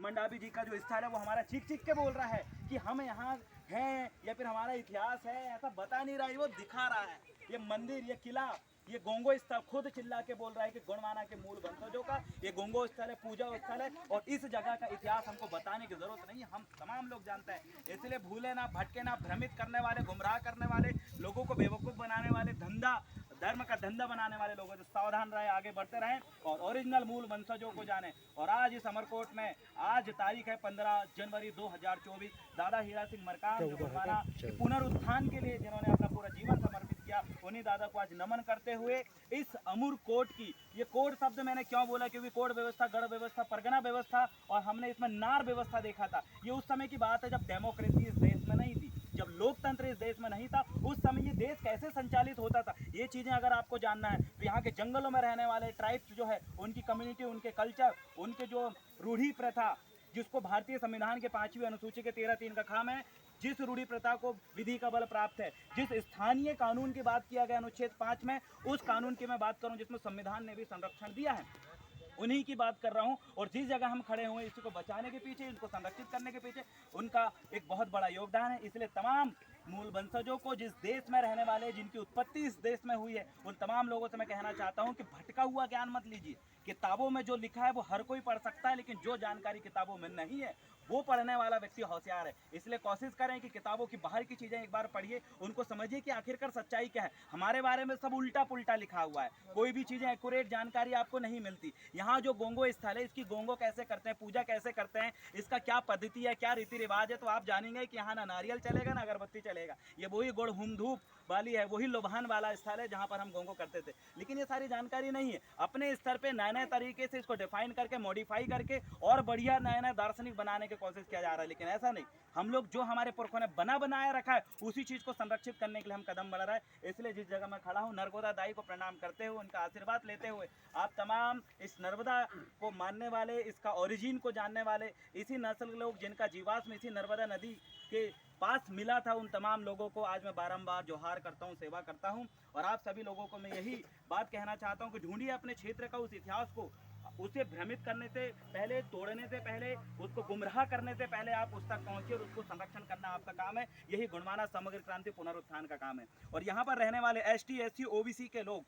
मंडावी जी का जो स्थल है वो हमारा चीख चीख के बोल रहा है कि हम यहाँ हैं, या फिर हमारा इतिहास है, ऐसा बता नहीं रहा है, वो दिखा रहा है। ये मंदिर, ये किला, ये गोंगो स्थल खुद चिल्ला के बोल रहा है कि गोंडवाना के मूल वंशजों का ये गोंगो स्थल है, पूजा स्थल है, और इस जगह का इतिहास हमको बताने की जरूरत नहीं है, हम तमाम लोग जानते हैं। इसलिए भूले ना, भटके ना, भ्रमित करने वाले, गुमराह करने वाले, लोगों को बेवकूफ़ बनाने वाले, धर्म का धंधा बनाने वाले लोगों से सावधान रहे, आगे बढ़ते रहें और ओरिजिनल मूल वंशजों को जाने। और आज इस अमरकोट में आज तारीख है 15 जनवरी 2024, दादा हीरा सिंह मरकाम जो गोंडवाना के पुनरुत्थान के लिए जिन्होंने अपना पूरा जीवन समर्पित किया, उन्हीं दादा को आज नमन करते हुए इस अमूर कोट की, ये कोट शब्द मैंने क्यों बोला, क्योंकि कोट व्यवस्था, गढ़ व्यवस्था, परगना व्यवस्था और हमने इसमें नार व्यवस्था देखा था। ये उस समय की बात है जब डेमोक्रेसी इस देश में नहीं थी, जब लोकतंत्र इस देश में नहीं था। उस समय ये देश कैसे संचालित होता था, ये चीज़ें अगर आपको जानना है तो यहाँ के जंगलों में रहने वाले ट्राइब्स जो है, उनकी कम्युनिटी, उनके कल्चर, उनके जो रूढ़ी प्रथा, जिसको भारतीय संविधान के 5वीं अनुसूची के 13(3) का खाम है, जिस रूढ़ी प्रथा को विधि का बल प्राप्त है, जिस स्थानीय कानून की बात किया गया अनुच्छेद 5 में, उस कानून की मैं बात करूं जिसमें संविधान ने भी संरक्षण दिया है, उन्हीं की बात कर रहा हूं। और जिस जगह हम खड़े हुए इसी को बचाने के पीछे, इनको संरक्षित करने के पीछे उनका एक बहुत बड़ा योगदान है। इसलिए तमाम मूल वंशजों को, जिस देश में रहने वाले, जिनकी उत्पत्ति इस देश में हुई है, उन तमाम लोगों से मैं कहना चाहता हूं कि भटका हुआ ज्ञान मत लीजिए। किताबों में जो लिखा है वो हर कोई पढ़ सकता है, लेकिन जो जानकारी किताबों में नहीं है वो पढ़ने वाला व्यक्ति होशियार है। इसलिए कोशिश करें कि किताबों की बाहर की चीज़ें एक बार पढ़िए, उनको समझिए कि आखिरकार सच्चाई क्या है। हमारे बारे में सब उल्टा पुल्टा लिखा हुआ है, कोई भी चीज़ें एक्यूरेट जानकारी आपको नहीं मिलती। यहाँ जो गोंगो स्थल है, इसकी गोंगो कैसे करते हैं, पूजा कैसे करते हैं, इसका क्या पद्धति है, क्या रीति रिवाज है, तो आप जानेंगे कि यहाँ ना नारियल चलेगा ना अगरबत्ती चलेगा। ये वही गुड़ हुम धूप वाली है, वही लोभान वाला स्थल है जहाँ पर हम गोंगो करते थे। लेकिन ये सारी जानकारी नहीं है। अपने स्तर पे नए नए तरीके से इसको डिफाइन करके, मॉडिफाई करके और बढ़िया नए नए दार्शनिक बनाने की कोशिश किया जा रहा है, लेकिन ऐसा नहीं। हम लोग जो हमारे पुरखों ने बनाया रखा है, उसी चीज़ को संरक्षित करने के लिए हम कदम बढ़ा रहे हैं। इसलिए जिस जगह मैं खड़ा हूँ, नर्मदा दाई को प्रणाम करते हुए, उनका आशीर्वाद लेते हुए, आप तमाम इस नर्मदा को मानने वाले, इसका ओरिजिन को जानने वाले, इसी नस्ल के लोग जिनका जीवाश्म इसी नर्मदा नदी के पास मिला था, उन तमाम लोगों को आज मैं बारंबार जोहार करता हूं, सेवा करता हूं। और आप सभी लोगों को मैं यही बात कहना चाहता हूं कि ढूंढिए अपने क्षेत्र का उस इतिहास को, उसे भ्रमित करने से पहले, तोड़ने से पहले, उसको गुमराह करने से पहले आप उस तक पहुंचिए और उसको संरक्षण करना आपका काम है। यही गोंडवाना समग्र क्रांति पुनरुत्थान का काम है। और यहाँ पर रहने वाले ST SC OBC के लोग